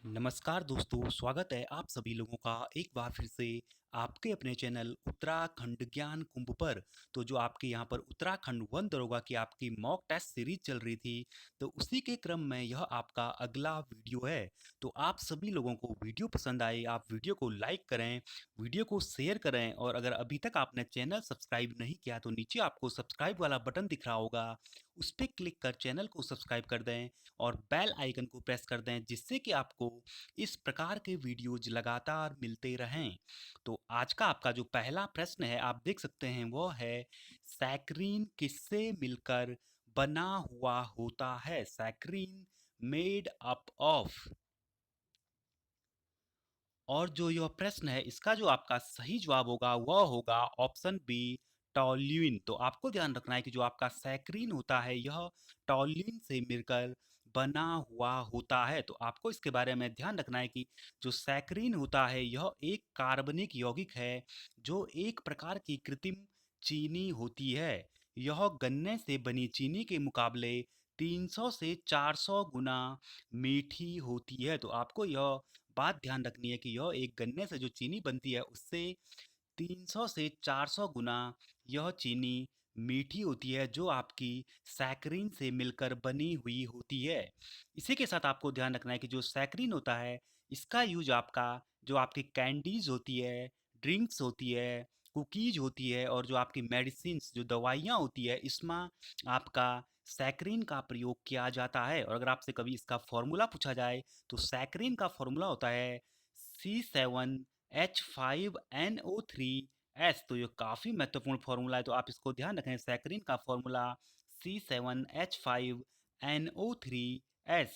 नमस्कार दोस्तों, स्वागत है आप सभी लोगों का एक बार फिर से आपके अपने चैनल उत्तराखंड ज्ञान कुंभ पर। तो जो आपके यहाँ पर उत्तराखंड वन दरोगा की आपकी मॉक टेस्ट सीरीज चल रही थी, तो उसी के क्रम में यह आपका अगला वीडियो है। तो आप सभी लोगों को वीडियो पसंद आए, आप वीडियो को लाइक करें, वीडियो को शेयर करें, और अगर अभी तक आपने चैनल सब्सक्राइब नहीं किया तो नीचे आपको सब्सक्राइब वाला बटन दिख रहा होगा, उस पर क्लिक कर चैनल को सब्सक्राइब कर दें और बेल आइकन को प्रेस कर दें, जिससे कि आपको इस प्रकार के वीडियोज लगातार मिलते रहें। तो आज का आपका जो पहला प्रश्न है आप देख सकते हैं, वो है सैकरीन किससे मिलकर बना हुआ होता है? Saccharin made up of. और जो यह प्रश्न है इसका जो आपका सही जवाब होगा वह होगा ऑप्शन बी, टॉल्यूइन। तो आपको ध्यान रखना है कि जो आपका सैकरीन होता है यह टॉल्यूइन से मिलकर बना हुआ होता है। तो आपको इसके बारे में ध्यान रखना है कि जो सैकरीन होता है यह एक कार्बनिक यौगिक है, जो एक प्रकार की कृत्रिम चीनी होती है। यह गन्ने से बनी चीनी के मुकाबले 300 से 400 गुना मीठी होती है। तो आपको यह बात ध्यान रखनी है कि यह एक गन्ने से जो चीनी बनती है उससे 300 से 400 गुना यह चीनी मीठी होती है, जो आपकी सैकरीन से मिलकर बनी हुई होती है। इसी के साथ आपको ध्यान रखना है कि जो सैकरीन होता है इसका यूज आपका जो आपकी कैंडीज होती है, ड्रिंक्स होती है, कुकीज होती है, और जो आपकी मेडिसिन जो दवाइयाँ होती है इसमें आपका सैकरीन का प्रयोग किया जाता है। और अगर आपसे कभी इसका फॉर्मूला पूछा जाए तो सैकरीन का फॉर्मूला होता है C7H5NO3S। तो ये काफ़ी महत्वपूर्ण फॉर्मूला है, तो आप इसको ध्यान रखें। सैकरीन का फॉर्मूला C7H5NO3S।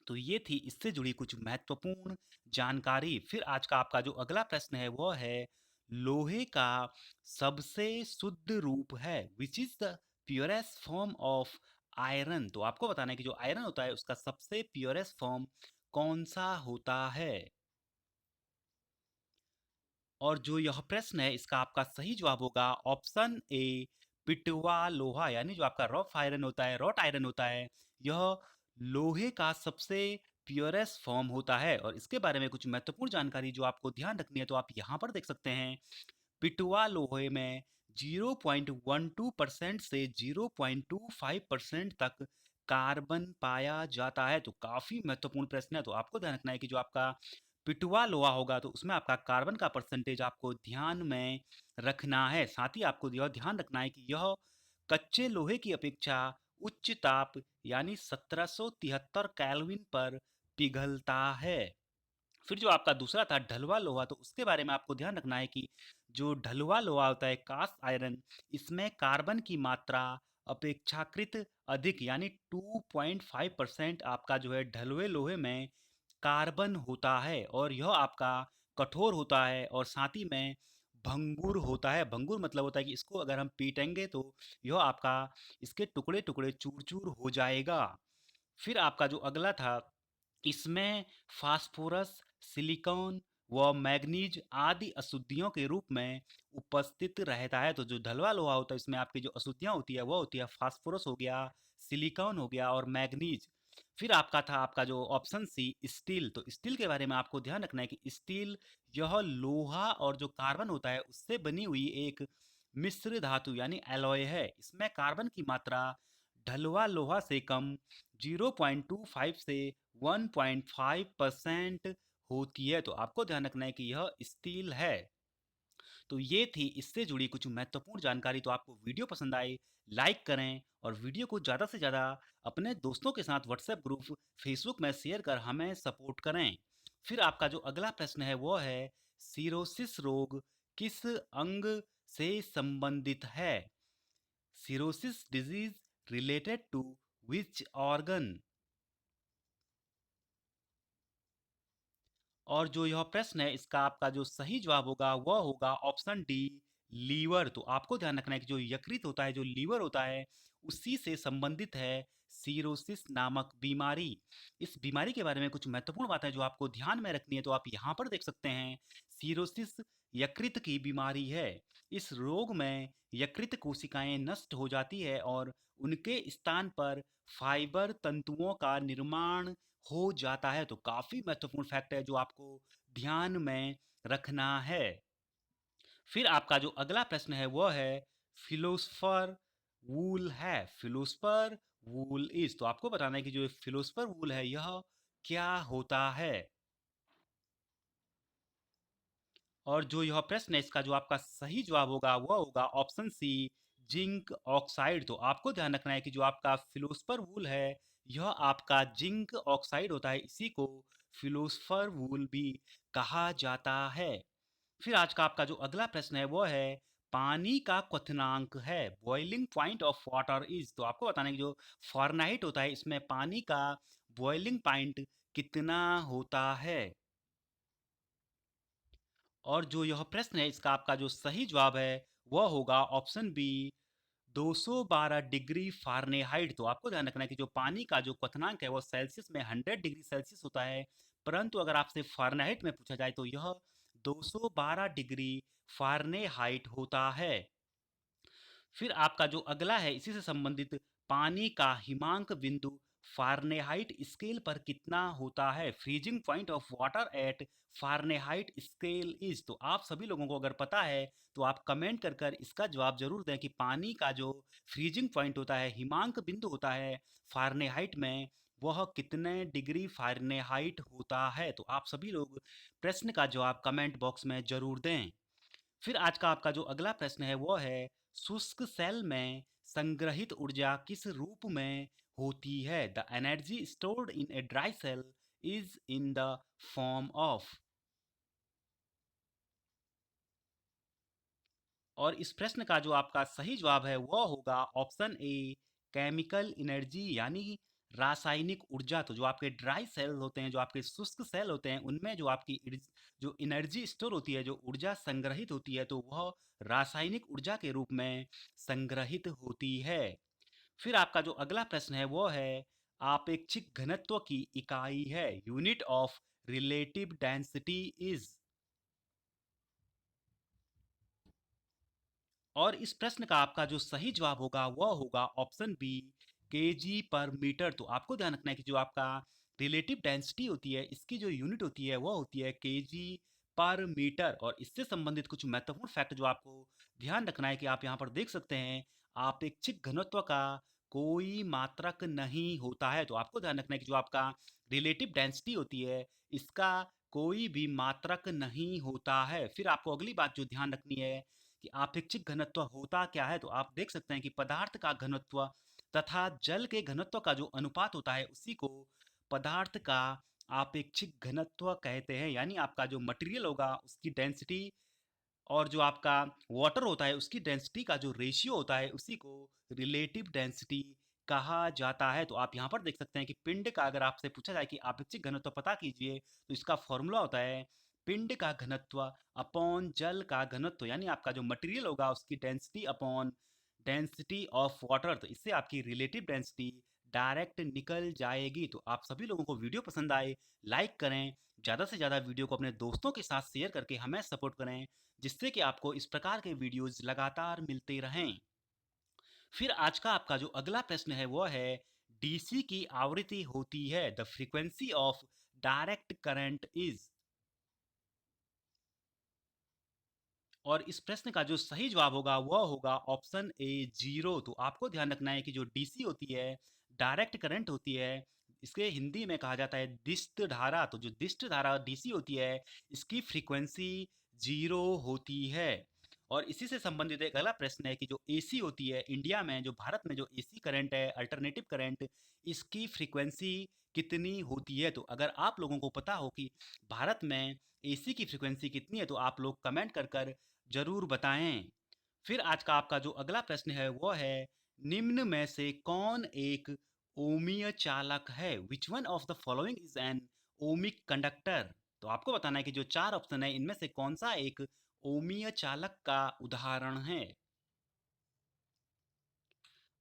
तो ये थी इससे जुड़ी कुछ महत्वपूर्ण जानकारी। फिर आज का आपका जो अगला प्रश्न है वो है लोहे का सबसे शुद्ध रूप है, which is the purest form of iron. तो आपको बताना है कि जो आयरन होता है उसका सबसे प्योरेस्ट फॉर्म कौन सा होता है। और जो यह प्रश्न है इसका आपका सही जवाब होगा ऑप्शन ए, पिटवा लोहा। यानी जो आपका रफ आयरन होता है, रॉट आयरन होता है, यह लोहे का सबसे प्योरेस्ट फॉर्म होता है। और इसके बारे में कुछ महत्वपूर्ण जानकारी जो आपको ध्यान रखनी है तो आप यहाँ पर देख सकते हैं। पिटवा लोहे में 0.12% से 0.25% तक कार्बन पाया जाता है। तो काफी महत्वपूर्ण प्रश्न है, तो आपको ध्यान रखना है कि जो आपका पिटवा लोहा होगा तो उसमें आपका कार्बन का परसेंटेज आपको ध्यान में रखना है। साथ ही आपको यह ध्यान रखना है कि यह कच्चे लोहे की अपेक्षा उच्च ताप यानी 1773 केल्विन पर पिघलता है। फिर जो आपका दूसरा था ढलवा लोहा, तो उसके बारे में आपको ध्यान रखना है कि जो ढलवा लोहा होता है, कास्ट आयरन, इसमें कार्बन की मात्रा अपेक्षाकृत अधिक यानी 2.5% आपका जो है ढलवे लोहे में कार्बन होता है, और यह आपका कठोर होता है और साथ ही में भंगुर होता है। भंगुर मतलब होता है कि इसको अगर हम पीटेंगे तो यह आपका इसके टुकड़े टुकड़े चूर चूर हो जाएगा। फिर आपका जो अगला था, इसमें फास्फोरस, सिलिकॉन व मैग्नीज आदि अशुद्धियों के रूप में उपस्थित रहता है। तो जो ढलवा लोहा होता है इसमें आपकी जो अशुद्धियां होती है वो होती है फास्फोरस हो गया, सिलिकॉन हो गया और मैग्नीज। फिर आपका था आपका जो ऑप्शन सी, स्टील। तो स्टील के बारे में आपको ध्यान रखना है कि स्टील यह लोहा और जो कार्बन होता है उससे बनी हुई एक मिश्र धातु यानी एलॉय है। इसमें कार्बन की मात्रा ढलवा लोहा से कम 0.25 से 1.5% होती है। तो आपको ध्यान रखना है कि यह स्टील है। तो ये थी इससे जुड़ी कुछ महत्वपूर्ण जानकारी। तो आपको वीडियो पसंद आए लाइक करें और वीडियो को ज़्यादा से ज़्यादा अपने दोस्तों के साथ व्हाट्सएप ग्रुप, फेसबुक में शेयर कर हमें सपोर्ट करें। फिर आपका जो अगला प्रश्न है वो है सिरोसिस रोग किस अंग से संबंधित है? Cirrhosis disease related to which organ? और जो यह प्रश्न है इसका आपका जो सही जवाब होगा वह होगा ऑप्शन डी, लीवर। तो आपको ध्यान रखना है कि जो यकृत होता है, जो लीवर होता है, उसी से संबंधित है सीरोसिस नामक बीमारी। इस बीमारी के बारे में कुछ महत्वपूर्ण बात है जो आपको ध्यान में रखनी है, तो आप यहाँ पर देख सकते हैं। सीरोसिस यकृत की बीमारी है। इस रोग में यकृत कोशिकाएं नष्ट हो जाती है और उनके स्थान पर फाइबर तंतुओं का निर्माण हो जाता है। तो काफ़ी महत्वपूर्ण फैक्ट है जो आपको ध्यान में रखना है। फिर आपका जो अगला प्रश्न है वो है फिलोसफर वूल है। फिलोसफर वूल इज, तो आपको बताना है कि जो फिलोसफर वूल है यह क्या होता है। और जो यह प्रश्न है इसका जो आपका सही जवाब होगा वह होगा ऑप्शन सी, जिंक ऑक्साइड। तो आपको ध्यान रखना है कि जो आपका फिलोसफर वूल है यह आपका जिंक ऑक्साइड होता है, इसी को फिलोसफर वूल भी कहा जाता है। फिर आज का आपका जो अगला प्रश्न है वो है पानी का क्वथनांक है, boiling point of water is. तो आपको बताना है कि जो फॉरनाइट होता है इसमें पानी का बॉइलिंग पॉइंट कितना होता है। और जो यह प्रश्न है इसका आपका जो सही जवाब है वह होगा ऑप्शन बी, 212 डिग्री फ़ारेनहाइट। तो आपको ध्यान रखना है कि जो पानी का जो क्वथनांक है वो सेल्सियस में 100 डिग्री सेल्सियस होता है, परंतु अगर आपसे फ़ारेनहाइट में पूछा जाए तो यह 212 डिग्री फ़ारेनहाइट होता है। फिर आपका जो अगला है इसी से संबंधित, पानी का हिमांक बिंदु फ़ारेनहाइट स्केल पर कितना होता है, freezing point of water at Fahrenheit scale is. तो आप सभी लोगों को अगर पता है तो आप कमेंट कर कर इसका जवाब जरूर दें कि पानी का जो फ्रीजिंग पॉइंट होता है, हिमांक बिंदु होता है फ़ारेनहाइट में, वह कितने डिग्री फ़ारेनहाइट होता है। तो आप सभी लोग प्रश्न का जवाब कमेंट बॉक्स में जरूर दें। फिर आज का आपका जो अगला प्रश्न है वो है शुष्क सेल में संग्रहित ऊर्जा किस रूप में होती है, the energy stored in a dry cell is in the form of. और इस प्रश्न का जो आपका सही जवाब है वह होगा ऑप्शन ए, केमिकल एनर्जी यानी रासायनिक ऊर्जा। तो जो आपके ड्राई सेल होते हैं, जो आपके शुष्क सेल होते हैं, उनमें जो आपकी जो एनर्जी स्टोर होती है, जो ऊर्जा संग्रहित होती है, तो वह रासायनिक ऊर्जा के रूप में संग्रहित होती है। फिर आपका जो अगला प्रश्न है वो है आपेक्षिक घनत्व की इकाई है, unit of relative density is. और इस प्रश्न का आपका जो सही जवाब होगा वह होगा ऑप्शन बी, केजी पर मीटर। तो आपको ध्यान रखना है कि जो आपका रिलेटिव डेंसिटी होती है इसकी जो यूनिट होती है वह होती है केजी पर मीटर। और इससे संबंधित कुछ महत्वपूर्ण फैक्ट जो आपको ध्यान रखना है कि आप यहाँ पर देख सकते हैं, आपेक्षिक घनत्व का कोई मात्रक नहीं होता है। तो आपको ध्यान रखना है कि जो आपका रिलेटिव डेंसिटी होती है इसका कोई भी मात्रक नहीं होता है। फिर आपको अगली बात जो ध्यान रखनी है कि आपेक्षिक घनत्व होता क्या है, तो आप देख सकते हैं कि पदार्थ का घनत्व तथा जल के घनत्व का जो अनुपात होता है उसी को पदार्थ का आपेक्षिक घनत्व कहते हैं। यानी आपका जो मटेरियल होगा उसकी डेंसिटी और जो आपका वाटर होता है उसकी डेंसिटी का जो रेशियो होता है उसी को रिलेटिव डेंसिटी कहा जाता है। तो आप यहाँ पर देख सकते हैं कि पिंड का अगर आपसे पूछा जाए कि आपेक्षिक घनत्व पता कीजिए, तो इसका फॉर्मूला होता है पिंड का घनत्व अपॉन जल का घनत्व, यानी आपका जो मटेरियल होगा उसकी density upon density of water. तो इससे आपकी रिलेटिव डेंसिटी डायरेक्ट निकल जाएगी। तो आप सभी लोगों को वीडियो पसंद आए लाइक करें, ज़्यादा से ज़्यादा वीडियो को अपने दोस्तों के साथ शेयर करके हमें सपोर्ट करें, जिससे कि आपको इस प्रकार के वीडियोस लगातार मिलते रहें। फिर आज का आपका जो अगला प्रश्न है वो है डीसी की आवृत्ति होती है, the frequency of direct current is. और इस प्रश्न का जो सही जवाब होगा वह होगा ऑप्शन ए, जीरो। तो आपको ध्यान रखना है कि जो डीसी होती है, डायरेक्ट करंट होती है, इसके हिंदी में कहा जाता है दिष्ट धारा। तो जो दिष्ट धारा डीसी होती है इसकी फ्रीक्वेंसी जीरो होती है। और इसी से संबंधित एक अगला प्रश्न है कि जो एसी होती है इंडिया में, जो भारत में जो एसी करंट है, अल्टरनेटिव करंट, इसकी फ्रीक्वेंसी कितनी होती है। तो अगर आप लोगों को पता हो कि भारत में एसी की फ्रीक्वेंसी कितनी है तो आप लोग कमेंट कर कर जरूर बताएं। फिर आज का आपका जो अगला प्रश्न है वो है निम्न में से कौन एक ओमीय चालक है, which one of the following is an ohmic conductor. तो आपको बताना है कि जो चार ऑप्शन है इनमें से कौन सा एक ओमीय चालक का उदाहरण है।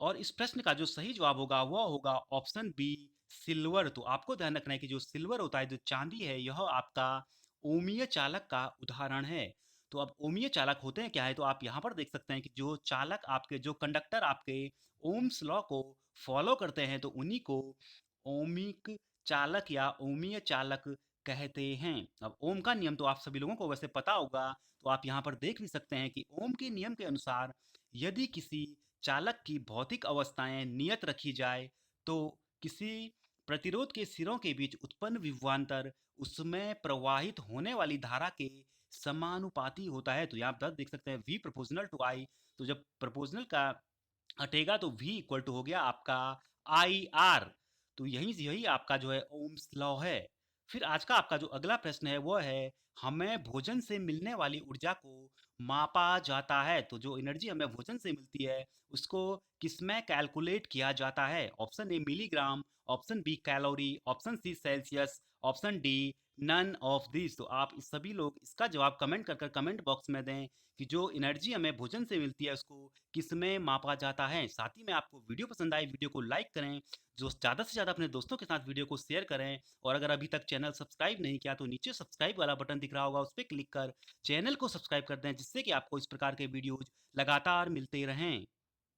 और इस प्रश्न का जो सही जवाब होगा वह होगा ऑप्शन बी, सिल्वर। तो आपको ध्यान रखना है कि जो सिल्वर होता है, जो चांदी है, यह आपका ओमीय चालक का उदाहरण है। तो अब ओमीय चालक होते हैं क्या है, तो आप यहाँ पर देख सकते हैं कि जो चालक आपके, जो कंडक्टर आपके ओम्स लॉ को फॉलो करते हैं तो उन्हीं को ओमिक चालक या ओमीय चालक कहते हैं। अब ओम का नियम तो आप सभी लोगों को वैसे पता होगा, तो आप यहाँ पर देख भी सकते हैं कि ओम के नियम के अनुसार यदि किसी चालक की भौतिक अवस्थाएं नियत रखी जाए, तो किसी प्रतिरोध के सिरों के बीच उत्पन्न विभवांतर उसमें प्रवाहित होने वाली धारा के समानुपाती होता है। तो यहाँ पर देख सकते हैं V प्रोपोर्शनल टू I। तो जब प्रोपोर्शनल का हटेगा तो V इक्वल टू हो गया आपका IR। तो यही यही आपका जो है ओम्स लॉ है। फिर आज का आपका जो अगला प्रश्न है वो है, हमें भोजन से मिलने वाली ऊर्जा को मापा जाता है, तो जो एनर्जी हमें भोजन से मिलती है उसको किसमें कैलकुलेट किया जाता है? Option A milligram, option B calorie, option C Celsius, option D none of this. तो आप इस सभी लोग इसका जवाब कमेंट कर कमेंट बॉक्स में दें कि जो एनर्जी हमें भोजन से मिलती है उसको किस में मापा जाता है। साथ ही में आपको वीडियो पसंद आए वीडियो को लाइक करें, जो ज़्यादा से ज़्यादा अपने दोस्तों के साथ वीडियो को शेयर करें, और अगर अभी तक चैनल सब्सक्राइब नहीं किया तो नीचे सब्सक्राइब वाला बटन दिख रहा होगा, उस पर क्लिक कर चैनल को सब्सक्राइब कर दें, जिससे कि आपको इस प्रकार के वीडियोज लगातार मिलते रहें।